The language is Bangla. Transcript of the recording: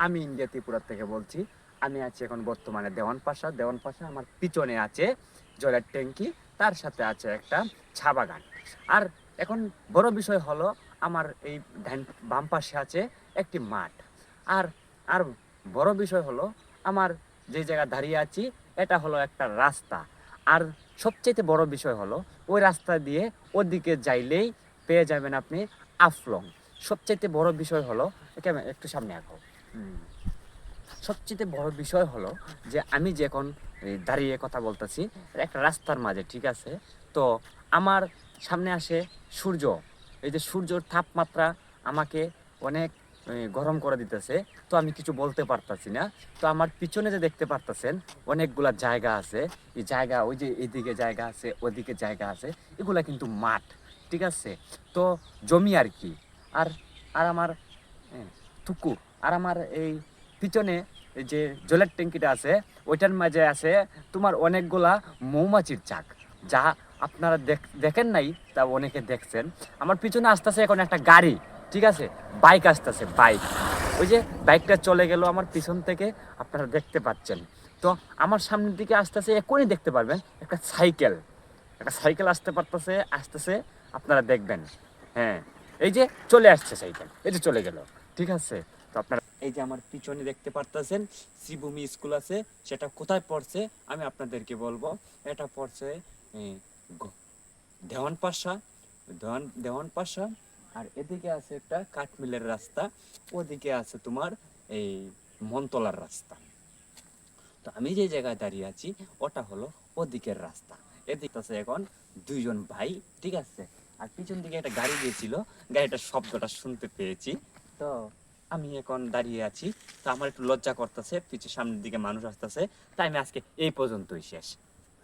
আমি ইন্ডিয়া ত্রিপুরা থেকে বলছি। আমি আছি এখন বর্তমানে দেওয়ানপাশা। দেওয়ানপাশা আমার পিছনে আছে জলের ট্যাঙ্কি, তার সাথে আছে একটা চা বাগান। আর এখন বড় বিষয় হলো আমার এই বাম পাশে আছে একটি মাঠ। আর আর বড় বিষয় হলো আমার যে জায়গা দাঁড়িয়ে আছি এটা হলো একটা রাস্তা। আর সবচেয়ে বড় বিষয় হলো ওই রাস্তা দিয়ে ওদিকে যাইলেই পেয়ে যাবেন আপনি আফলং। সবচেয়ে বড় বিষয় হলো একটু সামনে আঁকো। সবচেয়ে বড় বিষয় হলো যে আমি যে এখন দাঁড়িয়ে কথা বলতেছি একটা রাস্তার মাঝে, ঠিক আছে? তো আমার সামনে আসে সূর্য। এই যে সূর্যর তাপমাত্রা আমাকে অনেক গরম করে দিতেছে। তো আমি কিছু বলতে পারতাছি না। তো আমার পিছনে যে দেখতে পারতেছেন অনেকগুলা জায়গা আছে। এই জায়গা ওই যে এদিকে জায়গা আছে, ওদিকে জায়গা আছে, এগুলা কিন্তু মাঠ, ঠিক আছে? তো জমি আর কি। আর আর আমার পুকুর। আর আমার এই পিছনে এই যে জলের ট্যাঙ্কিটা আছে ওইটার মাঝে আছে তোমার অনেকগুলা মৌমাছির চাক, যা আপনারা দেখেন নাই, তা অনেকে দেখছেন। আমার পিছনে আসতেছে এখন একটা গাড়ি, ঠিক আছে? বাইক আসতেছে, বাইক। ওই যে বাইকটা চলে গেল আমার পিছন থেকে, আপনারা দেখতে পাচ্ছেন। তো আমার সামনের দিকে আসতেছে, এখনই দেখতে পারবেন একটা সাইকেল। একটা সাইকেল আসতে পারতেছে, আসতেছে, আপনারা দেখবেন। হ্যাঁ, এই যে চলে আসছে সাইকেল, এই যে চলে গেল, ঠিক আছে? তো আপনারা এই যে আমার পিছনে দেখতে পারতেছেন শ্রীভূমি স্কুল আছে, সেটা কোথায় পড়ছে আমি আপনাদেরকে বলবো। এটা পড়ছে দেওয়ানপাশা। দেওয়ানপাশা। আর এদিকে আছে একটা কাঠমিলের রাস্তা, ওদিকে আছে তোমার এই মনতলার রাস্তা। তো আমি যে জায়গায় দাঁড়িয়ে আছি ওটা হলো ওদিকের রাস্তা। এদিকে আছে এখন দুইজন ভাই, ঠিক আছে? আর পিছন দিকে একটা গাড়ি গিয়েছিল, গাড়িটার শব্দটা শুনতে পেয়েছি। তো আমি এখন দাঁড়িয়ে আছি। তো আমার একটু লজ্জা করতেছে, পিছু সামনের দিকে মানুষ আসতেছে। তাই আমি আজকে এই পর্যন্তই শেষ।